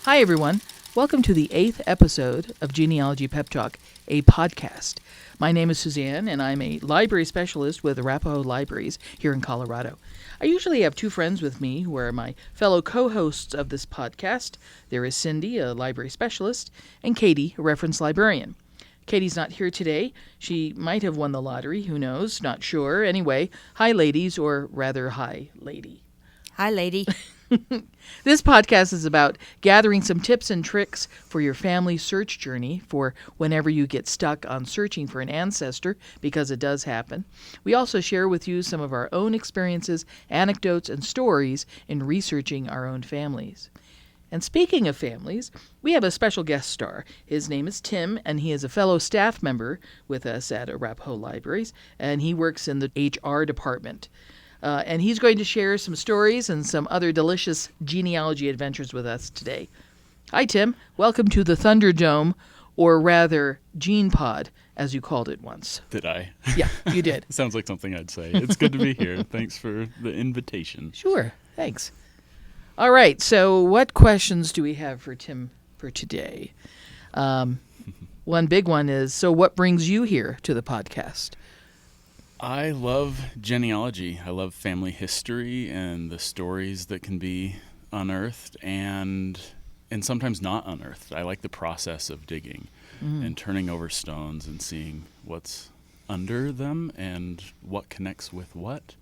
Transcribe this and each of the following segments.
Hi, everyone. Welcome to the 8th episode of Genealogy Pep Talk, a podcast. My name is Suzanne, and I'm a library specialist with Arapahoe Libraries here in Colorado. I usually have two friends with me who are my fellow co-hosts of this podcast. There is Cindy, a library specialist, and Katie, a reference librarian. Katie's not here today. She might have won the lottery. Who knows? Not sure. Anyway, hi, ladies, or rather, hi, lady. Hi, lady. This podcast is about gathering some tips and tricks for your family search journey for whenever you get stuck on searching for an ancestor, because it does happen. We also share with you some of our own experiences, anecdotes, and stories in researching our own families. And speaking of families, we have a special guest star. His name is Tim, and he is a fellow staff member with us at Arapahoe Libraries, and he works in the HR department. And he's going to share some stories and some other delicious genealogy adventures with us today. Hi, Tim. Welcome to the Thunderdome, or rather, Gene Pod, as you called it once. Did I? Yeah, you did. Sounds like something I'd say. It's good to be here. Thanks for the invitation. Sure. Thanks. All right. So what questions do we have for Tim for today? One big one is, so what brings you here to the podcast? I love genealogy. I love family history and the stories that can be unearthed and sometimes not unearthed. I like the process of digging and turning over stones and seeing what's under them and what connects with what.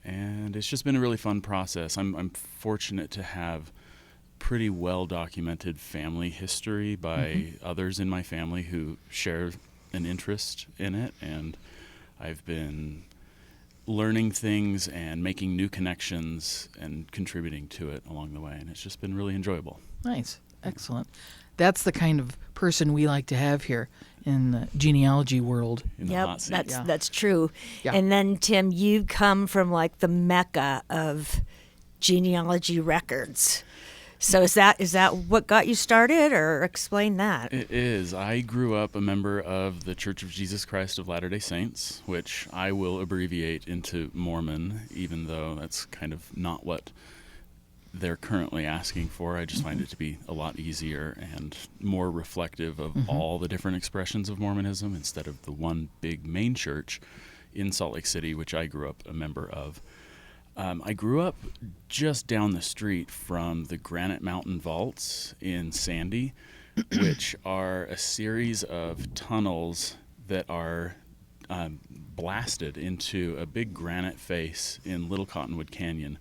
And it's just been a really fun process. I'm fortunate to have pretty well-documented family history by others in my family who share an interest in it, and I've been learning things and making new connections and contributing to it along the way, and it's just been really enjoyable. Nice. Excellent. That's the kind of person we like to have here in the genealogy world. In the hot seat. That's true. Yeah. And then, Tim, you come from like the mecca of genealogy records. So is that what got you started, or explain that? It is. I grew up a member of the Church of Jesus Christ of Latter-day Saints, which I will abbreviate into Mormon, even though that's kind of not what they're currently asking for. I just find it to be a lot easier and more reflective of all the different expressions of Mormonism instead of the one big main church in Salt Lake City, which I grew up a member of. I grew up just down the street from the Granite Mountain Vaults in Sandy, which are a series of tunnels that are blasted into a big granite face in Little Cottonwood Canyon.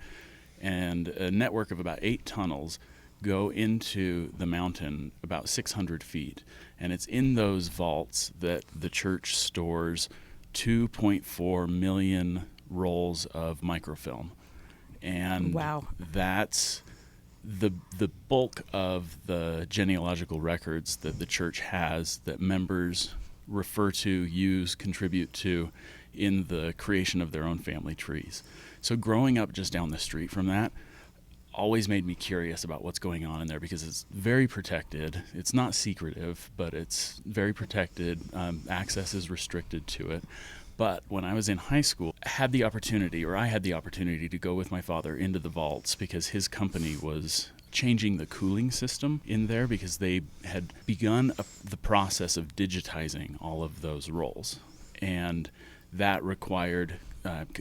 And a network of about 8 tunnels go into the mountain about 600 feet. And it's in those vaults that the church stores 2.4 million rolls of microfilm, and Wow. That's the bulk of the genealogical records that the church has that members refer to, use, contribute to in the creation of their own family trees. So growing up just down the street from that always made me curious about what's going on in there, because it's very protected. It's not secretive, but it's very protected. Access is restricted to it. But when I was in high school, I had the opportunity to go with my father into the vaults because his company was changing the cooling system in there because they had begun the process of digitizing all of those rolls. And that required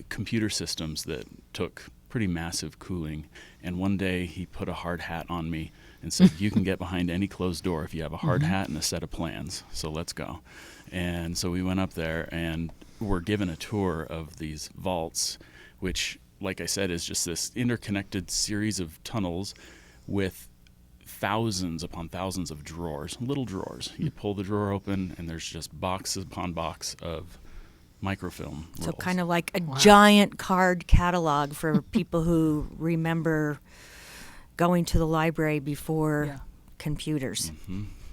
computer systems that took pretty massive cooling. And one day he put a hard hat on me and said, you can get behind any closed door if you have a hard hat and a set of plans. So let's go. And so we went up there and were given a tour of these vaults, which, like I said, is just this interconnected series of tunnels with thousands upon thousands of drawers, little drawers. You pull the drawer open and there's just box upon box of microfilm rolls. So kind of like a giant card catalog for people who remember going to the library before computers.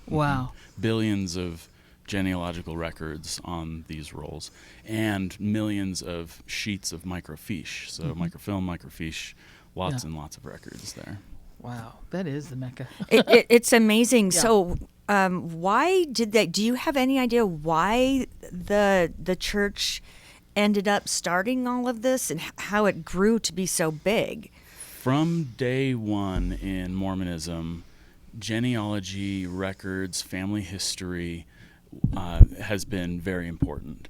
Wow. Billions of genealogical records on these rolls and millions of sheets of microfiche. So microfilm, microfiche, lots and lots of records there. Wow. That is the mecca. It's amazing. Yeah. So why did they? Do you have any idea why the church ended up starting all of this and how it grew to be so big? From day one in Mormonism, genealogy records, family history has been very important.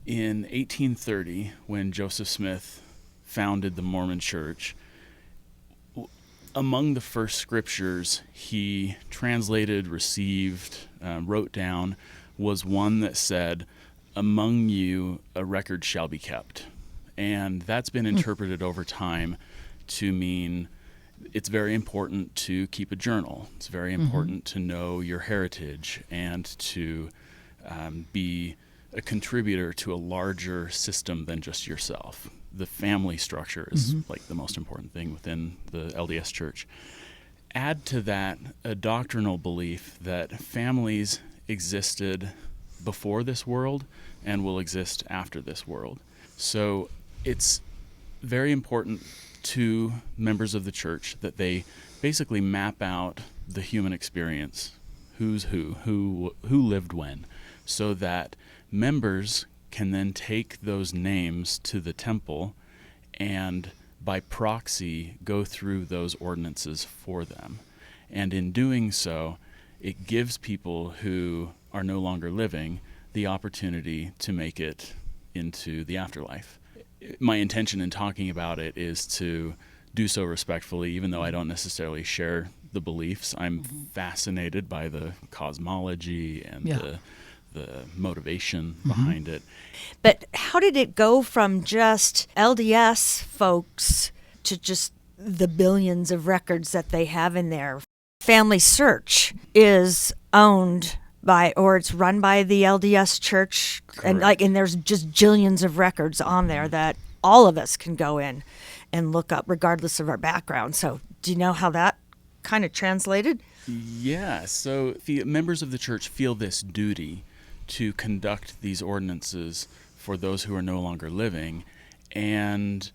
In 1830, when Joseph Smith founded the Mormon Church, among the first scriptures he translated, received, wrote down, was one that said, "Among you a record shall be kept." And that's been interpreted over time to mean it's very important to keep a journal. It's very important to know your heritage and to be a contributor to a larger system than just yourself. The family structure is like the most important thing within the LDS Church. Add to that a doctrinal belief that families existed before this world and will exist after this world. So it's very important to members of the church that they basically map out the human experience, who's who lived when, so that members can then take those names to the temple and by proxy go through those ordinances for them. And in doing so, it gives people who are no longer living the opportunity to make it into the afterlife. My intention in talking about it is to do so respectfully, even though I don't necessarily share the beliefs. I'm fascinated by the cosmology and the motivation behind it. But how did it go from just LDS folks to just the billions of records that they have in there? Family Search is owned by, or it's run by the LDS Church, and there's just jillions of records on there that all of us can go in and look up regardless of our background. So do you know how that kind of translated? Yeah, so the members of the church feel this duty to conduct these ordinances for those who are no longer living, and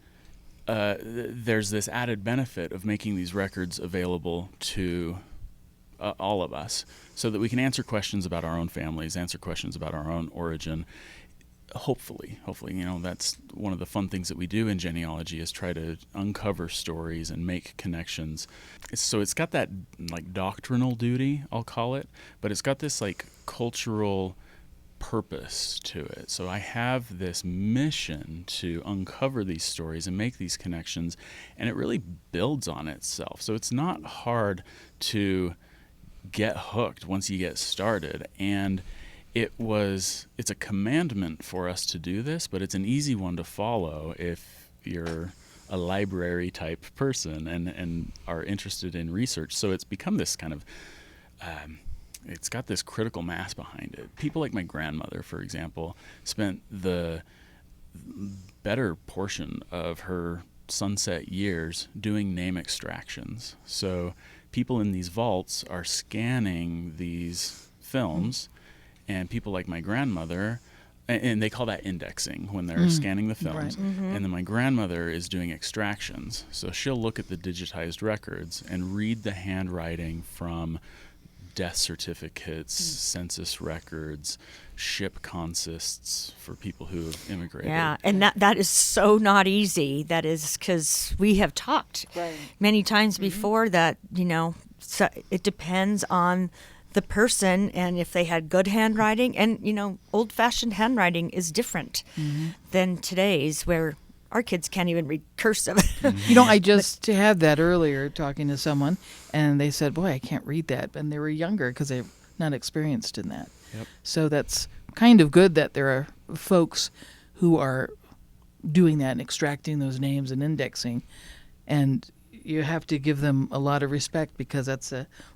there's this added benefit of making these records available to all of us so that we can answer questions about our own families, answer questions about our own origin. Hopefully, that's one of the fun things that we do in genealogy is try to uncover stories and make connections. So it's got that like doctrinal duty, I'll call it, but it's got this like cultural purpose to it. So I have this mission to uncover these stories and make these connections, and it really builds on itself. So it's not hard to get hooked once you get started, and it's a commandment for us to do this, but it's an easy one to follow if you're a library type person and are interested in research. So it's become this kind of it's got this critical mass behind it. People like my grandmother, for example, spent the better portion of her sunset years doing name extractions. So people in these vaults are scanning these films, and people like my grandmother, and they call that indexing when they're scanning the films. Right. And then my grandmother is doing extractions. So she'll look at the digitized records and read the handwriting from death certificates, census records, ship consists for people who have immigrated. Yeah, and that is so not easy. That is because we have talked many times before that, so it depends on the person and if they had good handwriting. And, old-fashioned handwriting is different than today's, where our kids can't even read cursive. I just had that earlier talking to someone, and they said, boy, I can't read that. And they were younger because they're not experienced in that. Yep. So that's kind of good that there are folks who are doing that and extracting those names and indexing. And you have to give them a lot of respect because that's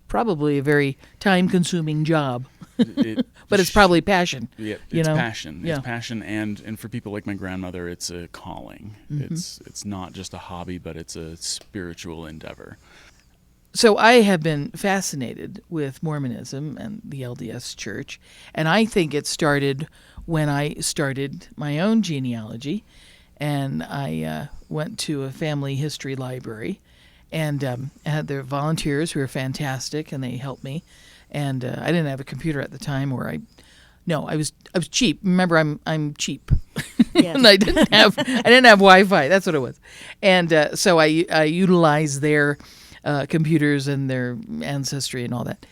probably a very time-consuming job. But it's probably passion. Yeah, it's passion. It's passion, and for people like my grandmother, it's a calling. It's not just a hobby, but it's a spiritual endeavor. So I have been fascinated with Mormonism and the LDS Church, and I think it started when I started my own genealogy, and I went to a family history library, and I had their volunteers who were fantastic, and they helped me. And I didn't have a computer at the time, I was cheap. Remember, I'm cheap, and I didn't have Wi-Fi. That's what it was. And so I utilized their computers and their ancestry and all that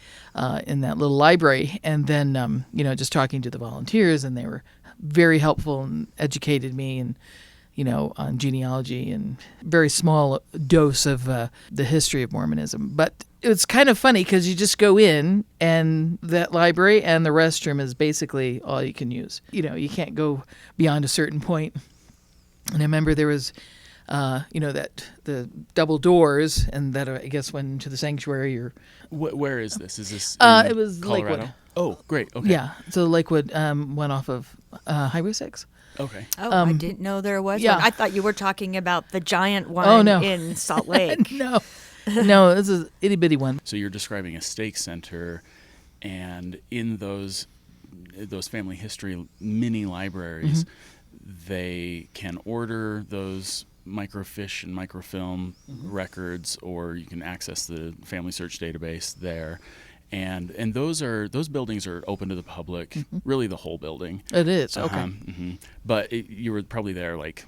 in that little library. And then, just talking to the volunteers, and they were very helpful and educated me and, on genealogy and very small dose of the history of Mormonism. But it's kind of funny because you just go in and that library and the restroom is basically all you can use. You can't go beyond a certain point. And I remember there was, that the double doors, and that I guess went into the sanctuary. Or Where is this? Is this it was Colorado? Lakewood. Oh, great. Okay. Yeah, so Lakewood went off of Highway 6. Okay. Oh, I didn't know there was yeah. one. I thought you were talking about the giant one in Salt Lake. No, this is itty bitty one. So you're describing a stake center, and in those family history mini libraries, they can order those microfiche and microfilm records, or you can access the Family Search database there. And those buildings are open to the public, really the whole building. It is, okay. But you were probably there like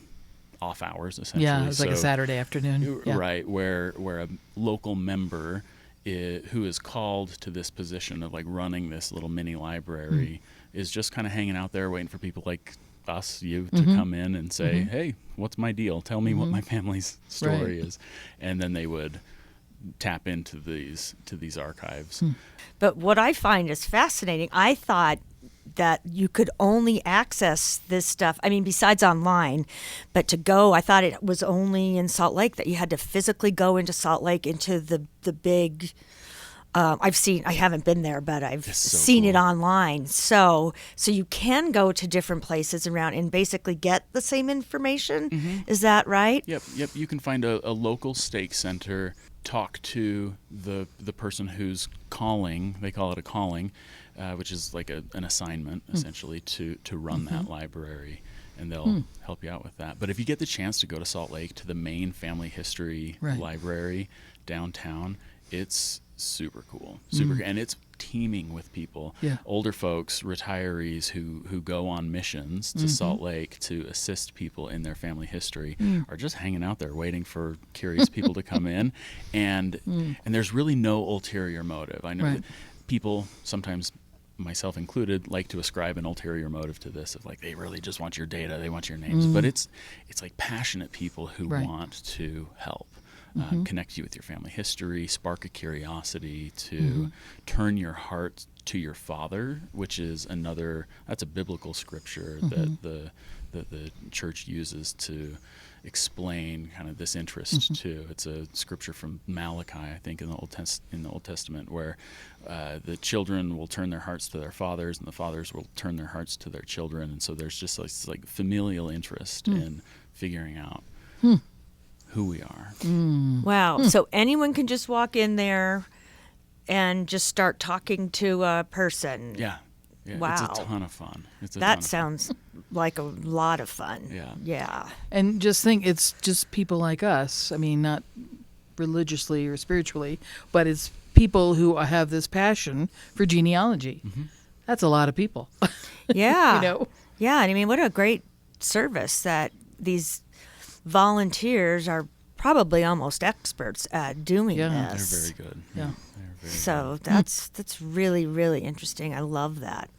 off hours, essentially. Yeah, it was like a Saturday afternoon. Yeah. Right, where a local member who is called to this position of like running this little mini library is just kind of hanging out there waiting for people like us, you, to come in and say, hey, what's my deal? Tell me what my family's story is. And then they would tap into these archives. But what I find is fascinating, I thought that you could only access this stuff, I mean, besides online, but to go, I thought it was only in Salt Lake, that you had to physically go into Salt Lake, into the big, I haven't been there, but I've seen it online. So you can go to different places around and basically get the same information. Is that right? Yep. You can find a local stake center, talk to the person who's calling. They call it a calling, which is like an assignment, essentially, to run that library, and they'll help you out with that. But if you get the chance to go to Salt Lake, to the main family history library downtown, it's super cool, and it's teeming with people, older folks, retirees who go on missions to Salt Lake to assist people in their family history, are just hanging out there waiting for curious people to come in, and there's really no ulterior motive. I know that people, sometimes myself included, like to ascribe an ulterior motive to this, of like they really just want your data, they want your names, but it's like passionate people who want to help. Connect you with your family history, spark a curiosity, to turn your heart to your Father, which is that's a biblical scripture that the church uses to explain kind of this interest too. It's a scripture from Malachi, I think, in the Old Testament, where the children will turn their hearts to their fathers, and the fathers will turn their hearts to their children, and so there's just this like familial interest in figuring out who we are. Wow. So anyone can just walk in there and just start talking to a person. Yeah. Wow. It's a ton of fun. That sounds like a lot of fun. Yeah. And just think, it's just people like us. I mean, not religiously or spiritually, but it's people who have this passion for genealogy. That's a lot of people. Yeah. Yeah. And I mean, what a great service that these volunteers are probably almost experts at doing this. They're very good. Yeah. So that's really, really interesting. I love that.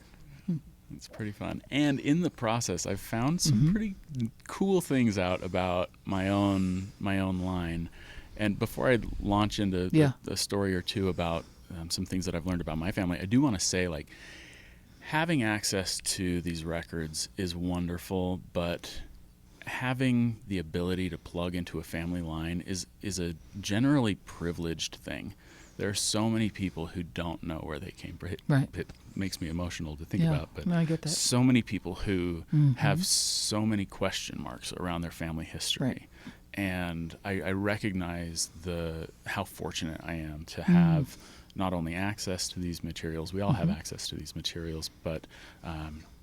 It's pretty fun. And in the process, I've found some pretty cool things out about my own line. And before I launch into a story or two about some things that I've learned about my family, I do want to say, like, having access to these records is wonderful, but having the ability to plug into a family line is a generally privileged thing. There are so many people who don't know where they came from. It makes me emotional to think about, but I get that. So many people who have so many question marks around their family history. And I recognize how fortunate I am to have not only access to these materials, we all have access to these materials, but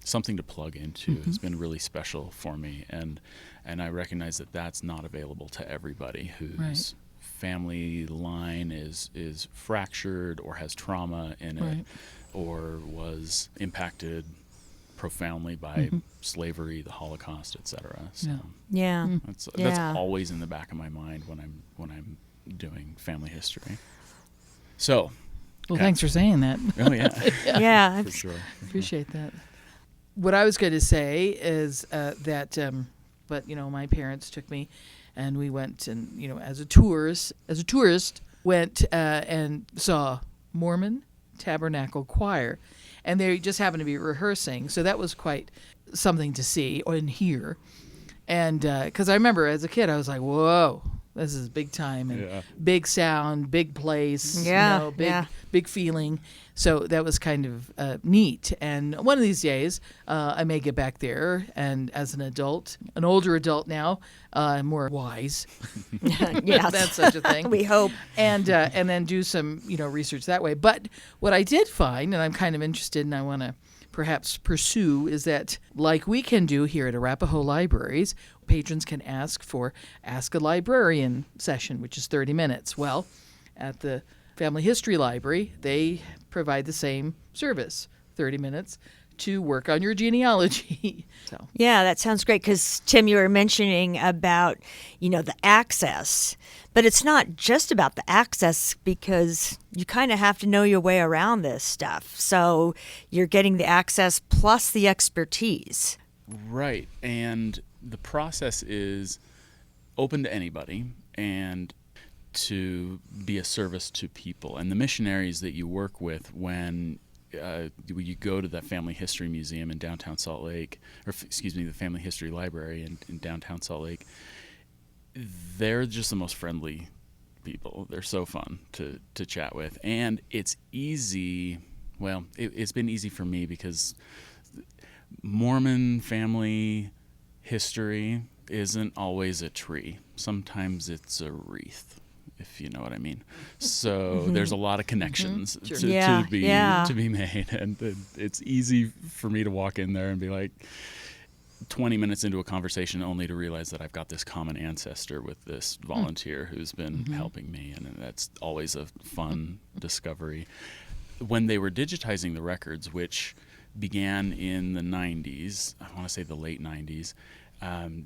something to plug into has been really special for me, and I recognize that that's not available to everybody whose family line is fractured or has trauma in it, or was impacted profoundly by slavery, the Holocaust, etc. So that's always in the back of my mind when I'm doing family history. So, Well, thanks for saying that. oh yeah, Yeah. for sure. Appreciate that. What I was going to say is that, but my parents took me, and we went, and as a tourist, went and saw Mormon Tabernacle Choir, and they just happened to be rehearsing, so that was quite something to see and hear. And because I remember as a kid, I was like, "Whoa, this is big time and big sound, big place, big feeling." So that was kind of neat. And one of these days, I may get back there, and as an adult, an older adult now, more wise. Yes. That's such a thing. We hope. And then do some research that way. But what I did find, and I'm kind of interested, and I want to perhaps pursue, is that, like we can do here at Arapahoe Libraries, patrons can ask for Ask a Librarian session, which is 30 minutes. Well, at the Family History Library, they provide the same service, 30 minutes, to work on your genealogy. So Yeah, that sounds great, because Tim, you were mentioning about, the access, but it's not just about the access, because you kind of have to know your way around this stuff. So you're getting the access plus the expertise. Right, and the process is open to anybody and to be a service to people. And the missionaries that you work with when you go to that Family History Museum in downtown Salt Lake, the Family History Library in downtown Salt Lake, they're just the most friendly people. They're so fun to chat with. And it's easy, well, it's been easy for me because Mormon family history isn't always a tree. Sometimes it's a wreath, if you know what I mean. So there's a lot of connections to be made, and it's easy for me to walk in there and be like 20 minutes into a conversation only to realize that I've got this common ancestor with this volunteer who's been helping me, and that's always a fun discovery. When they were digitizing the records, which began in the 90s, I want to say the late 90s,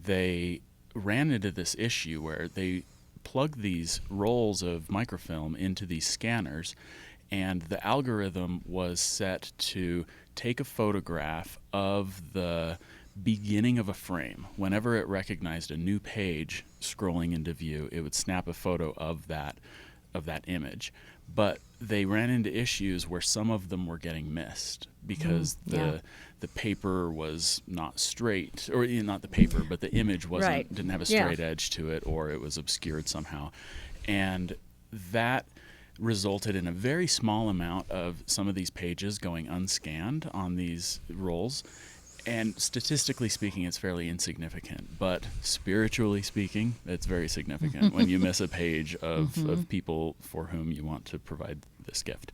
they ran into this issue where they plugged these rolls of microfilm into these scanners, and the algorithm was set to take a photograph of the beginning of a frame. Whenever it recognized a new page scrolling into view, it would snap a photo of that image. But they ran into issues where some of them were getting missed because the paper was not straight, or not the paper, but the image didn't have a straight edge to it, or it was obscured somehow. And that resulted in a very small amount of some of these pages going unscanned on these rolls. And statistically speaking, it's fairly insignificant, but spiritually speaking, it's very significant when you miss a page of people for whom you want to provide this gift.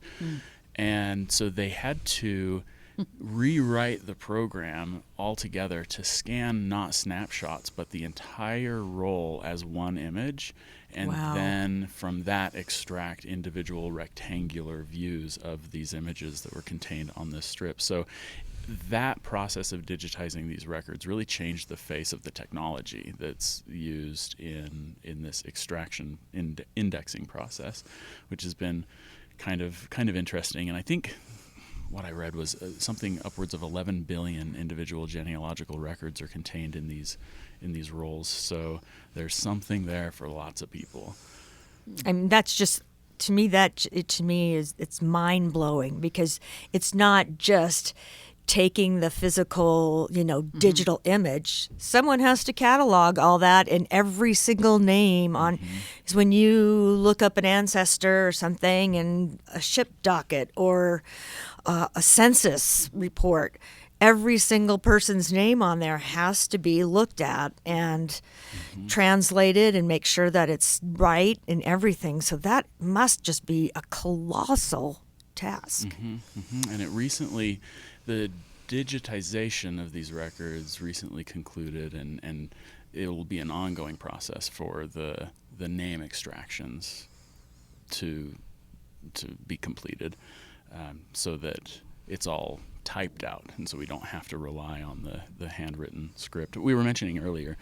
And so they had to rewrite the program altogether to scan not snapshots, but the entire roll as one image, and then from that extract individual rectangular views of these images that were contained on this strip. So that process of digitizing these records really changed the face of the technology that's used in this extraction indexing process, which has been kind of interesting. And I think what I read was something upwards of 11 billion individual genealogical records are contained in these rolls. So there's something there for lots of people. I mean, that's just, to me, it's mind blowing, because it's not just taking the physical, digital image. Someone has to catalog all that, and every single name on, is when you look up an ancestor or something, and a ship docket or a census report, every single person's name on there has to be looked at and translated and make sure that it's right and everything. So that must just be a colossal task. And the digitization of these records recently concluded, and it will be an ongoing process for the name extractions to be completed, so that it's all typed out, and so we don't have to rely on the handwritten script. We were mentioning earlier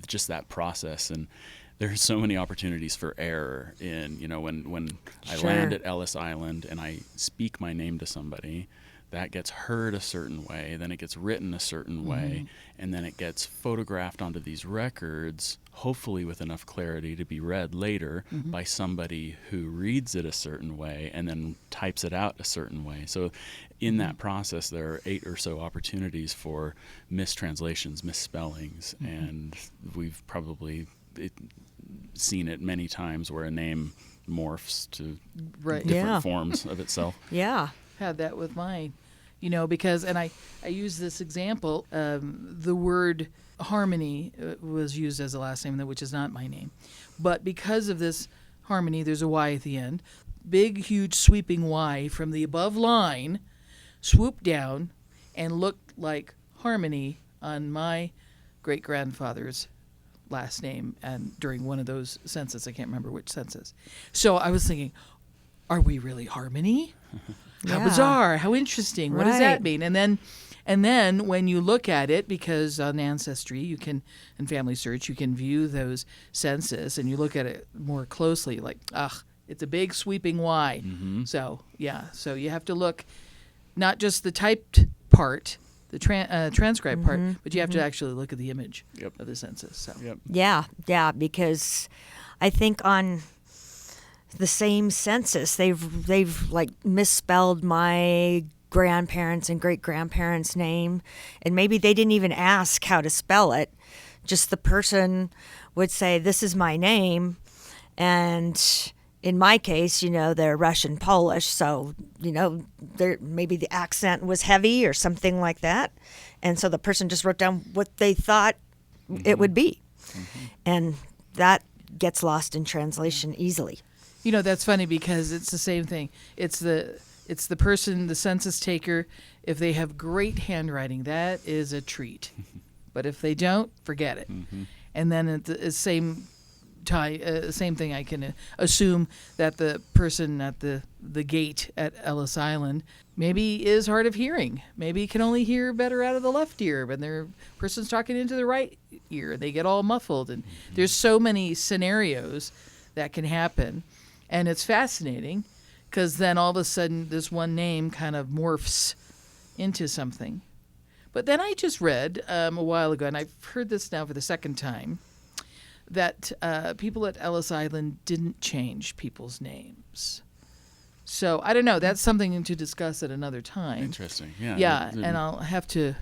just that process, and there's so many opportunities for error in, when I Sure. land at Ellis Island and I speak my name to somebody, that gets heard a certain way, then it gets written a certain way, and then it gets photographed onto these records, hopefully with enough clarity to be read later by somebody who reads it a certain way and then types it out a certain way. So in that process, there are 8 or so opportunities for mistranslations, misspellings, and we've probably seen it many times where a name morphs to Right. different Yeah. forms of itself. Yeah. Had that with mine, because, and I use this example, the word Harmony was used as a last name, which is not my name. But because of this Harmony, there's a Y at the end. Big, huge, sweeping Y from the above line swooped down and looked like Harmony on my great-grandfather's last name, and during one of those census, I can't remember which census. So I was thinking, are we really Harmony? How Yeah. bizarre! How interesting! What does that Right. mean? And then when you look at it, because on Ancestry you can, and Family Search, you can view those census, and you look at it more closely. Like, it's a big sweeping Y. So so you have to look, not just the typed part, the transcribed part, but you have to actually look at the image of the census. So Yep. Yeah, because I think on the same census, they've like misspelled my grandparents' and great-grandparents' name, and maybe they didn't even ask how to spell it. Just the person would say, "This is my name," and in my case, they're Russian Polish, so maybe the accent was heavy or something like that, and so the person just wrote down what they thought it would be, and that gets lost in translation easily. that's funny because it's the same thing. It's the person, the census taker. If they have great handwriting, that is a treat. But if they don't, forget it. And then at the same thing, I can assume that the person at the gate at Ellis Island maybe is hard of hearing. Maybe can only hear better out of the left ear, but their person's talking into the right ear. They get all muffled, and there's so many scenarios that can happen, and it's fascinating because then all of a sudden this one name kind of morphs into something. But then I just read a while ago, and I've heard this now for the second time, that people at Ellis Island didn't change people's names. So I don't know. That's something to discuss at another time. Interesting. Yeah. Yeah, and I'll have to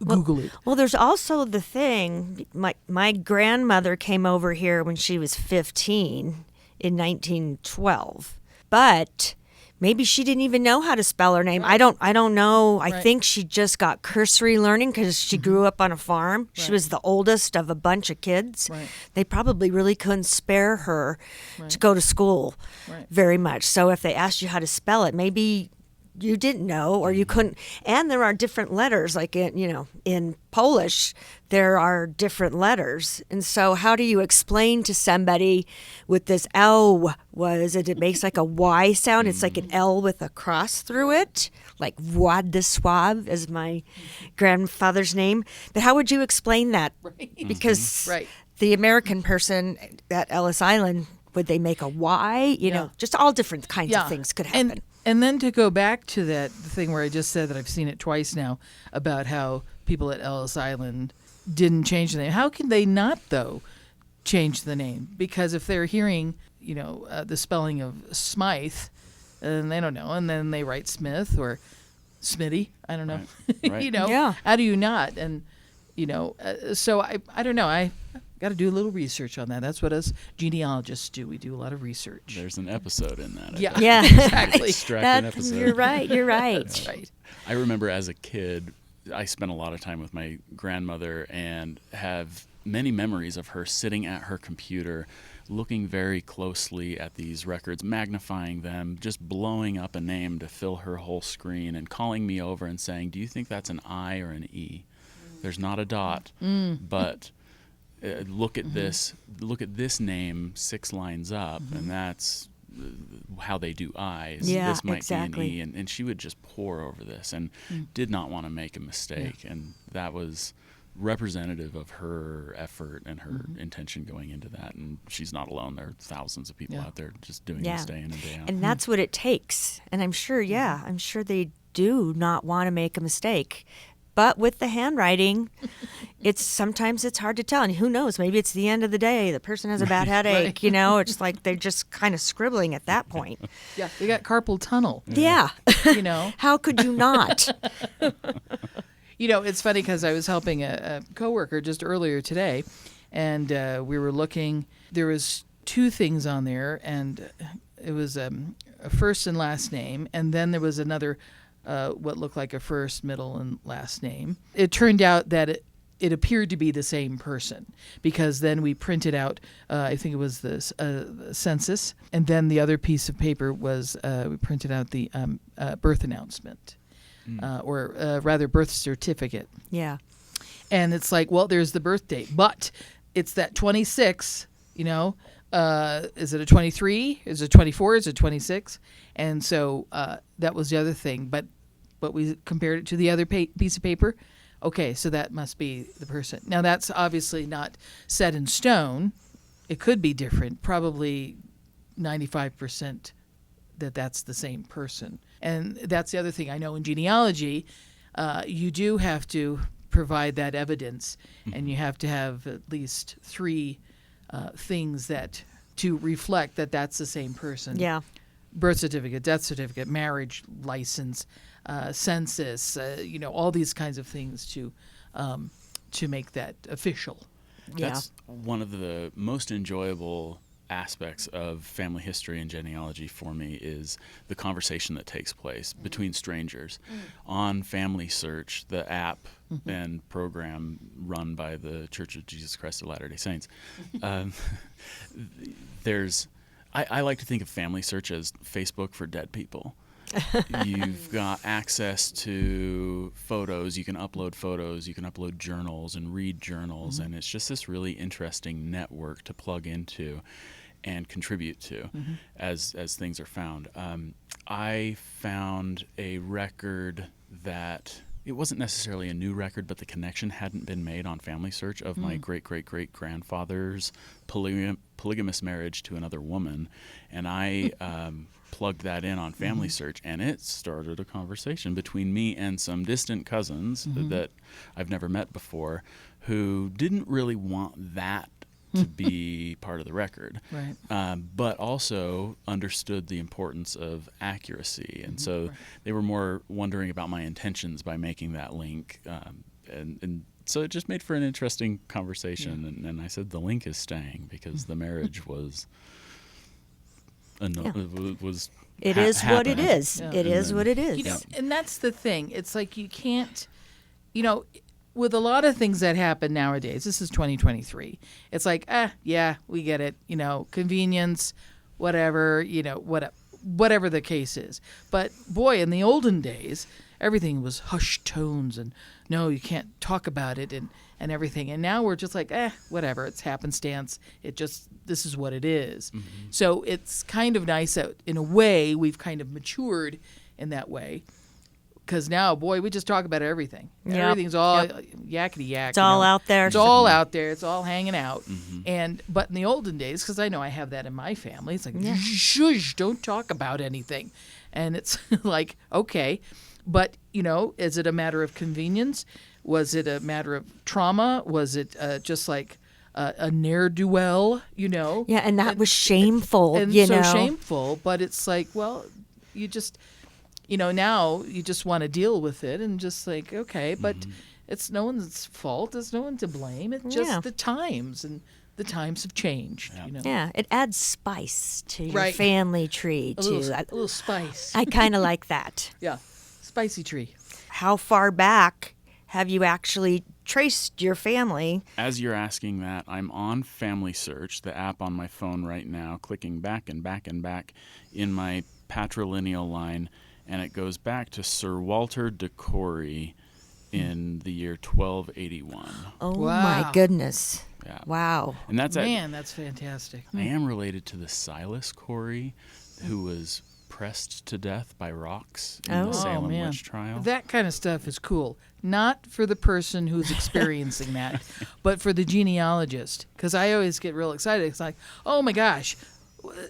Google it. Well, there's also the thing, my grandmother came over here when she was 15 in 1912, but maybe she didn't even know how to spell her name. Right. I don't know. I Right. think she just got cursory learning because she grew up on a farm. She Right. was the oldest of a bunch of kids. Right. They probably really couldn't spare her to Right. go to school Right. very much. So if they asked you how to spell it, maybe you didn't know or you couldn't. And there are different letters, like in Polish there are different letters, and so how do you explain to somebody with this L it makes like a Y sound? It's like an L with a cross through it, like Władysław is my grandfather's name. But how would you explain that? Right. Because Right. the American person at Ellis Island, would they make a Y? Just all different kinds of things could happen. And then to go back to the thing where I just said that I've seen it twice now about how people at Ellis Island didn't change the name. How can they not, though, change the name? Because if they're hearing, the spelling of Smythe, and they don't know, and then they write Smith or Smitty, I don't know. Right. Yeah. How do you not? And, so I don't know. I got to do a little research on that. That's what us genealogists do. We do a lot of research. There's an episode in that. I Yeah. think. Yeah, Exactly. Extract an episode. You're right. That's right. I remember as a kid, I spent a lot of time with my grandmother and have many memories of her sitting at her computer, looking very closely at these records, magnifying them, just blowing up a name to fill her whole screen, and calling me over and saying, "Do you think that's an I or an E? There's not a dot, but look at this. Look at this name 6 lines up, and that's how they do I's. Yeah, this might exactly. be an E," and she would just pore over this and did not want to make a mistake, and that was representative of her effort and her intention going into that. And she's not alone. There are thousands of people out there just doing this day in and day out. And that's what it takes. And I'm sure, I'm sure they do not want to make a mistake. But with the handwriting, sometimes it's hard to tell. And who knows, maybe it's the end of the day. The person has a bad headache, It's like they're just kind of scribbling at that point. Yeah, they got carpal tunnel. Yeah. How could you not? It's funny because I was helping a coworker just earlier today, and we were looking. There was 2 things on there, and it was a first and last name, and then there was another what looked like a first, middle, and last name. It turned out that it appeared to be the same person, because then we printed out, I think it was the census, and then the other piece of paper was we printed out the birth announcement, or rather birth certificate. Yeah. And it's like, well, there's the birth date, but it's that 26, is it a 23? Is it 24? Is it 26? And so that was the other thing. But we compared it to the other piece of paper. Okay, so that must be the person. Now, that's obviously not set in stone. It could be different, probably 95% that's the same person. And that's the other thing. I know in genealogy, you do have to provide that evidence, and you have to have at least 3 things to reflect that that's the same person. Yeah. Birth certificate, death certificate, marriage license, census, all these kinds of things to make that official. That's one of the most enjoyable aspects of family history and genealogy for me, is the conversation that takes place between strangers on Family Search, the app and program run by the Church of Jesus Christ of Latter-day Saints. I like to think of Family Search as Facebook for dead people. You've got access to photos. You can upload journals and read journals, and it's just this really interesting network to plug into and contribute to as things are found. I found a record that it wasn't necessarily a new record, but the connection hadn't been made on Family Search of my great-great-great-grandfather's polygamous marriage to another woman, and I plugged that in on Family Search, and it started a conversation between me and some distant cousins that I've never met before, who didn't really want that to be part of the record, but also understood the importance of accuracy. And so they were more wondering about my intentions by making that link. And so it just made for an interesting conversation. And I said the link is staying because the marriage was It is what it is. Yeah. It is what it is. And that's the thing. It's like you can't, with a lot of things that happen nowadays, this is 2023. It's like, we get it. Convenience, whatever, whatever the case is. But boy, in the olden days, everything was hushed tones and no, you can't talk about it and everything. And now we're just like, whatever, it's happenstance. This is what it is. So it's kind of nice that in a way we've kind of matured in that way. Because now, boy, we just talk about everything. Yep. Everything's all yakety yak. It's all out there. It's all out there. It's all hanging out. But in the olden days, because I know I have that in my family, it's like, shush, don't talk about anything. And it's like, okay. But, is it a matter of convenience? Was it a matter of trauma? Was it just like a ne'er-do-well, Yeah, and that was shameful, and so shameful. But it's like, well, you just... now you just want to deal with it and just like, okay, but it's no one's fault. There's no one to blame. It's just the times, and the times have changed. Yeah, it adds spice to your family tree, a little spice. I kind of like that. Yeah, spicy tree. How far back have you actually traced your family? As you're asking that, I'm on Family Search, the app on my phone right now, clicking back and back and back in my patrilineal line. And it goes back to Sir Walter de Cory in the year 1281. Oh, my goodness. Yeah. Wow. And that's that's fantastic. I am related to the Silas Cory, who was pressed to death by rocks in Oh. the Salem man. witch trial. That kind of stuff is cool. Not for the person who's experiencing that, but for the genealogist. Because I always get real excited. It's like, oh my gosh,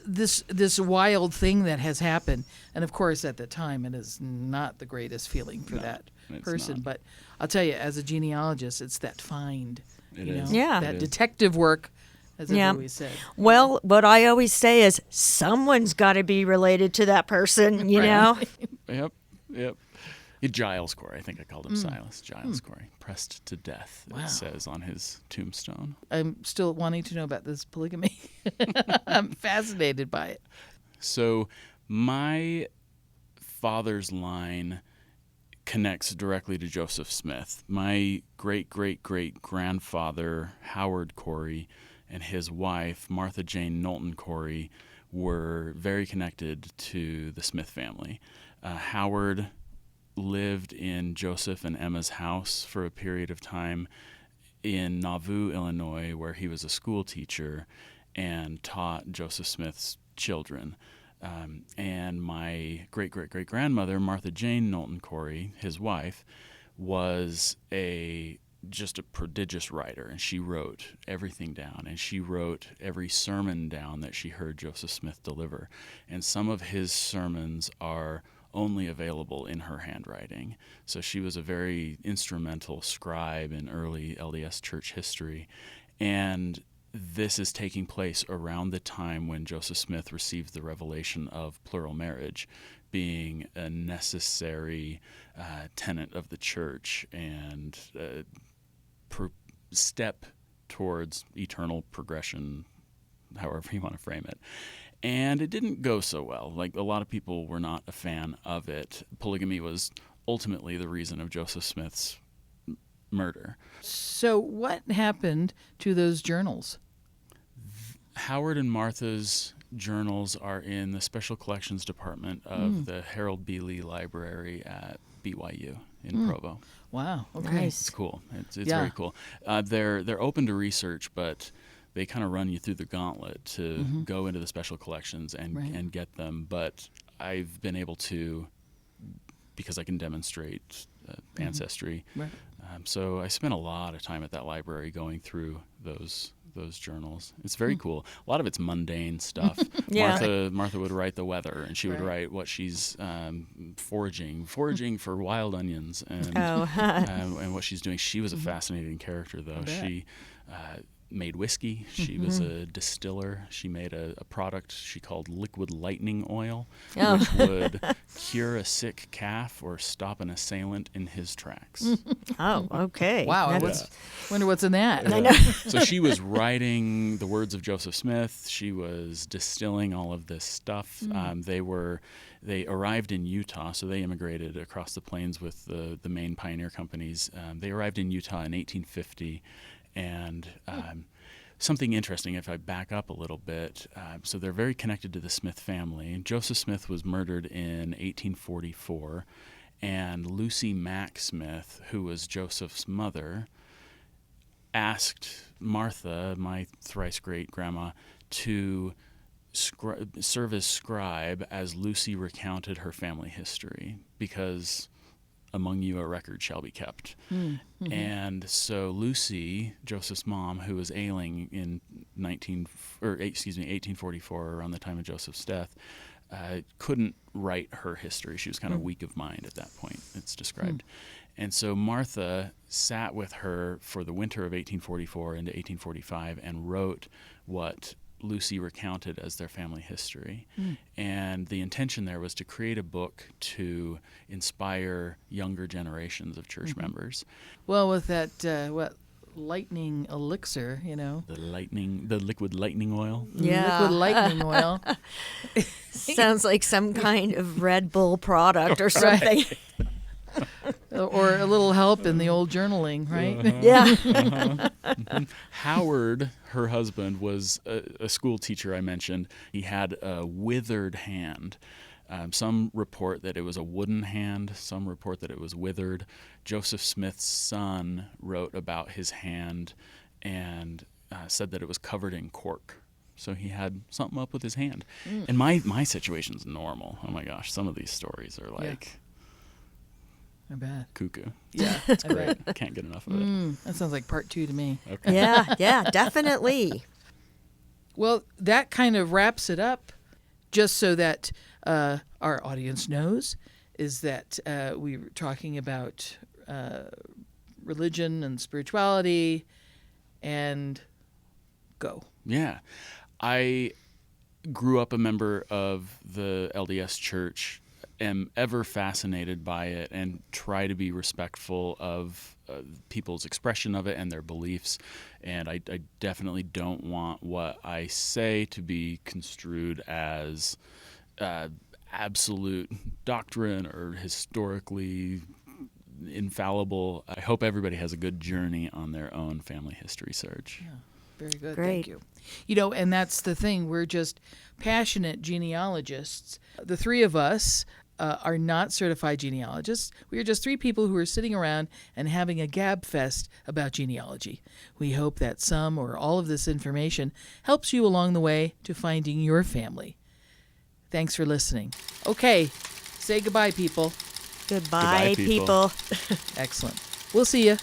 this wild thing that has happened. And of course, at the time, it is not the greatest feeling for No, that it's person. not. But I'll tell you, as a genealogist, it's that find. It you is. know, Yeah. That It is. detective work, as I've Yeah. always said. Well, what I always say is someone's got to be related to that person, you know? Yep. Giles Corey, I think I called him Silas. Giles Corey, pressed to death, Wow. it says on his tombstone. I'm still wanting to know about this polygamy. I'm fascinated by it. So my father's line connects directly to Joseph Smith. My great-great-great-grandfather, Howard Corey, and his wife, Martha Jane Knowlton Corey, were very connected to the Smith family. Howard lived in Joseph and Emma's house for a period of time in Nauvoo, Illinois, where he was a school teacher and taught Joseph Smith's children. And my great-great-great-grandmother, Martha Jane Knowlton Corey, his wife, was just a prodigious writer, and she wrote everything down, and she wrote every sermon down that she heard Joseph Smith deliver. And some of his sermons are only available in her handwriting. So she was a very instrumental scribe in early LDS church history. And this is taking place around the time when Joseph Smith received the revelation of plural marriage being a necessary tenet of the church and step towards eternal progression, however you want to frame it. And it didn't go so well. Like, a lot of people were not a fan of it. Polygamy was ultimately the reason of Joseph Smith's murder. So what happened to those journals? Howard and Martha's journals are in the Special Collections Department of the Harold B. Lee Library at BYU in Provo. Wow. Okay. Nice. It's cool. It's Yeah. very cool. They're open to research, but they kind of run you through the gauntlet to go into the special collections and Right. and get them. But I've been able to, because I can demonstrate ancestry. Right. So I spent a lot of time at that library going through those journals. It's very cool. A lot of it's mundane stuff. Yeah. Martha would write the weather, and she would Right. write what she's foraging for wild onions, and Oh. and what she's doing. She was a fascinating character, though. bet. She made whiskey. She was a distiller. She made a product she called liquid lightning oil, Oh. which would cure a sick calf or stop an assailant in his tracks. Oh, okay. Wow. I That's- wonder what's in that. I know. So she was writing the words of Joseph Smith. She was distilling all of this stuff. They arrived in Utah, so they immigrated across the plains with the main pioneer companies. They arrived in Utah in 1850, and something interesting, if I back up a little bit, so they're very connected to the Smith family. Joseph Smith was murdered in 1844, and Lucy Mack Smith, who was Joseph's mother, asked Martha, my thrice great grandma, to serve as scribe as Lucy recounted her family history, because among you a record shall be kept. And so Lucy, Joseph's mom, who was ailing in 1844, around the time of Joseph's death, couldn't write her history. She was kind of weak of mind at that point, it's described. And so Martha sat with her for the winter of 1844 into 1845 and wrote what Lucy recounted as their family history. And the intention there was to create a book to inspire younger generations of church members. Well, with that, lightning elixir, The liquid lightning oil. Yeah. liquid lightning oil. Sounds like some kind of Red Bull product or something. Or a little help in the old journaling, right? Yeah. Howard, her husband, was a school teacher I mentioned. He had a withered hand. Some report that it was a wooden hand. Some report that it was withered. Joseph Smith's son wrote about his hand and said that it was covered in cork. So he had something up with his hand. And my situation's normal. Oh my gosh, some of these stories are like I bet. cuckoo. Yeah, It's great. I can't get enough of it. That sounds like part 2 to me. Okay. Yeah, definitely. Well, that kind of wraps it up. Just so that our audience knows, is that we were talking about religion and spirituality, and go. Yeah. I grew up a member of the LDS Church, am ever fascinated by it, and try to be respectful of people's expression of it and their beliefs. And I definitely don't want what I say to be construed as absolute doctrine or historically infallible. I hope everybody has a good journey on their own family history search. Yeah, very good. Great. Thank you. You know, and that's the thing. We're just passionate genealogists. The 3 of us are not certified genealogists. We are just 3 people who are sitting around and having a gab fest about genealogy. We hope that some or all of this information helps you along the way to finding your family. Thanks for listening. Okay, say goodbye, people. Goodbye, Goodbye, people. Excellent. We'll see you.